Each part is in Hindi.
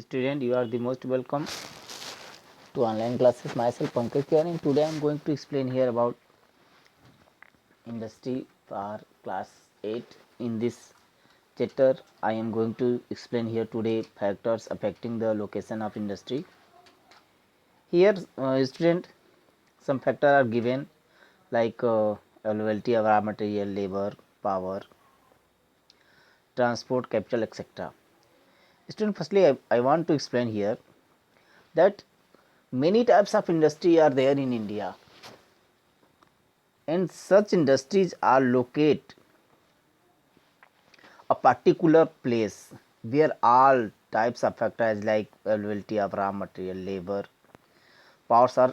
Student, you are the most welcome to online classes. Myself Pankaj here, and today I am going to explain here about industry for class 8. In this chapter, I am going to explain here today factors affecting the location of industry. Here, student, some factors are given like availability of raw material, labor, power, transport, capital, etc. Student, firstly, I want to explain here that many types of industry are there in India, and such industries are located a particular place where all types of factors like availability of raw material, labor, powers are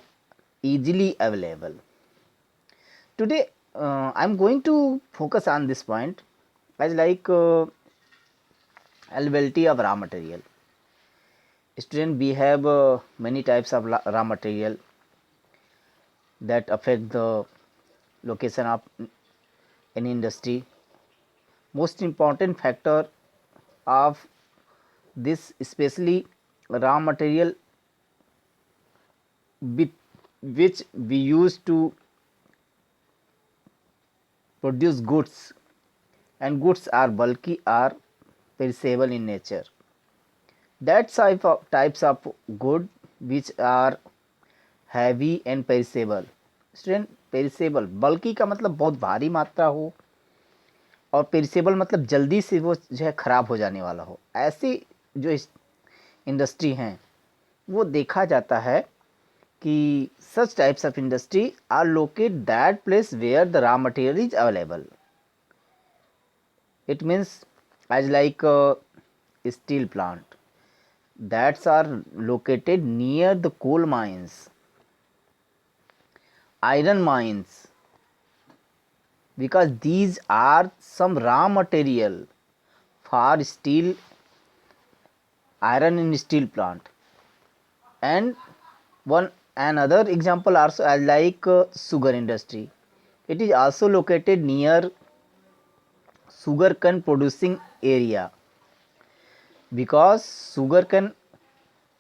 easily available. Today, I am going to focus on this point as like availability of raw material. Student, we have many types of raw material that affect the location of any industry. Most important factor of this, especially raw material which we use to produce goods, and goods are bulky or perishable in nature. That types of good which are heavy and perishable. Student, perishable, बल्कि का मतलब बहुत भारी मात्रा हो, और पेरिसेबल मतलब जल्दी से वो जो है ख़राब हो जाने वाला हो। ऐसी जो इंडस्ट्री हैं वो देखा जाता है कि such types of industry are located that place where the raw material is available. It means as like a steel plant that are located near the coal mines, iron mines, because these are some raw material for steel, iron and steel plant. And one another example also as like sugar industry. It is also located near sugarcane producing area, because sugarcane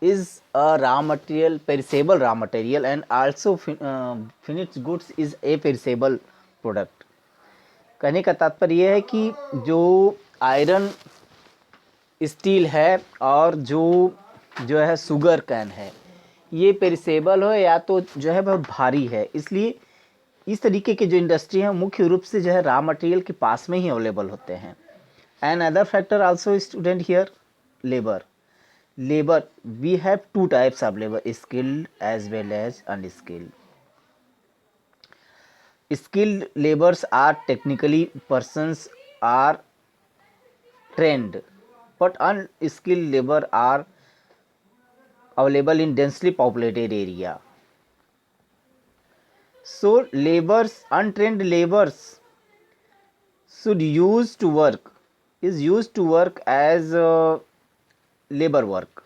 is a raw material, perishable raw material, and also finished goods is a perishable product. कहने का तात्पर्य यह है कि जो आयरन स्टील है और जो है सुगर कैन है, ये पेरिसेबल हो या तो जो है बहुत भारी है, इसलिए इस तरीके के जो इंडस्ट्री हैं मुख्य रूप से जो है रॉ मटेरियल के पास में ही अवेलेबल होते हैं. And other factor also student here, labour. We have two types of labor, skilled as well as unskilled. Skilled laborers are technically persons are trained, but unskilled labor are available in densely populated area. So untrained laborers is used to work as labor work,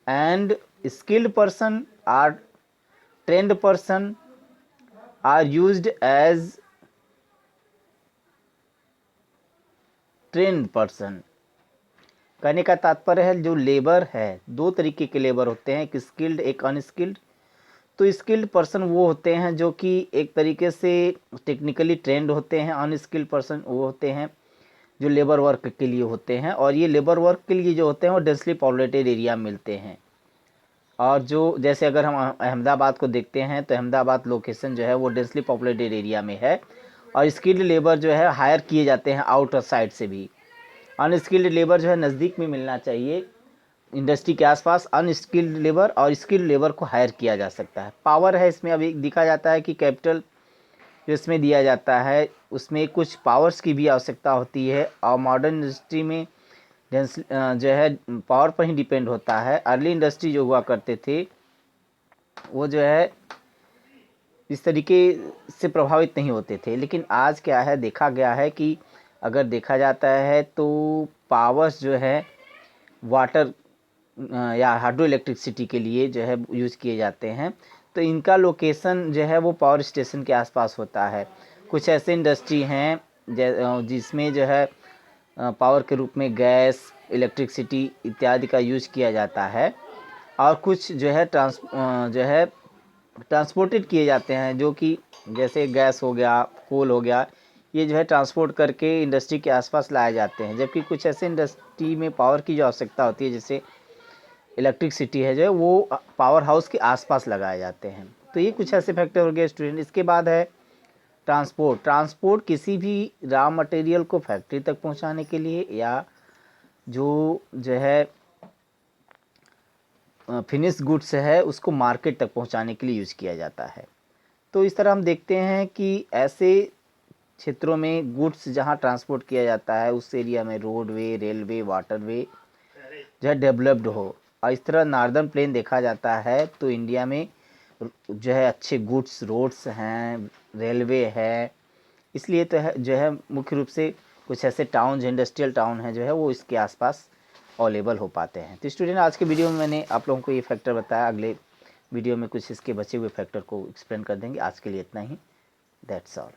and skilled person or trained person are used as trend person. कहने का तात्पर्य है जो लेबर है, दो तरीके के लेबर होते हैं, एक स्किल्ड एक अनस्किल्ड. तो स्किल्ड पर्सन वो होते हैं जो कि एक तरीके से टेक्निकली ट्रेंड होते हैं. अनस्किल्ड पर्सन वो होते हैं जो लेबर वर्क के लिए होते हैं, और ये लेबर वर्क के लिए जो होते हैं वो डेंसली पॉपुलेटेड एरिया मिलते हैं. और जो जैसे अगर हम अहमदाबाद को देखते हैं तो अहमदाबाद लोकेशन जो है वो डेंसली पॉपुलेटेड एरिया में है, और स्किल्ड लेबर जो है हायर किए जाते हैं आउटर साइड से भी. अनस्किल्ड लेबर जो है नज़दीक में मिलना चाहिए इंडस्ट्री के आसपास. अनस्किल्ड लेबर और स्किल्ड लेबर को हायर किया जा सकता है. पावर है इसमें अभी दिखा जाता है कि कैपिटल जो इसमें दिया जाता है उसमें कुछ पावर्स की भी आवश्यकता होती है, और मॉडर्न इंडस्ट्री में जो है पावर पर ही डिपेंड होता है. अर्ली इंडस्ट्री जो हुआ करते थे वो जो है इस तरीके से प्रभावित नहीं होते थे, लेकिन आज क्या है देखा गया है कि अगर देखा जाता है तो पावर्स जो है वाटर या हाइड्रो इलेक्ट्रिसिटी के लिए जो है यूज़ किए जाते हैं, तो इनका लोकेशन जो है वो पावर स्टेशन के आसपास होता है. कुछ ऐसे इंडस्ट्री हैं जिसमें जो है पावर के रूप में गैस, इलेक्ट्रिसिटी इत्यादि का यूज किया जाता है, और कुछ जो है ट्रांसपोर्टेड किए जाते हैं, जो कि जैसे गैस हो गया, कोल हो गया, ये जो है ट्रांसपोर्ट करके इंडस्ट्री के आसपास लाए जाते हैं। जबकि कुछ ऐसे इंडस्ट्री में पावर की जो आवश्यकता होती है, जैसे इलेक्ट्रिसिटी है जो है, वो पावर हाउस के आसपास लगाए जाते हैं। तो ये कुछ ऐसे फैक्टर हो गए स्टूडेंट। इसके बाद है ट्रांसपोर्ट। ट्रांसपोर्ट किसी भी रॉ मटेरियल को फैक्ट्री तक पहुंचाने के लिए, या जो है फिनिश गुड्स है उसको मार्केट तक पहुंचाने के लिए यूज़ किया जाता है। तो इस तरह हम देखते हैं कि ऐसे क्षेत्रों में गुड्स जहां ट्रांसपोर्ट किया जाता है, उस एरिया में रोडवे, रेलवे, वाटरवे जो है डेवलप्ड हो। और इस तरह नॉर्दर्न प्लेन देखा जाता है तो इंडिया में जो है अच्छे गुड्स रोड्स हैं, रेलवे है, इसलिए तो है जो है मुख्य रूप से कुछ ऐसे टाउन, इंडस्ट्रियल टाउन है जो है, वो इसके आसपास अवेलेबल हो पाते हैं। तो स्टूडेंट, आज के वीडियो में मैंने आप लोगों को ये फैक्टर बताया। अगले वीडियो में कुछ इसके बचे हुए फैक्टर को एक्सप्लेन कर देंगे। आज के लिए इतना ही। That's all.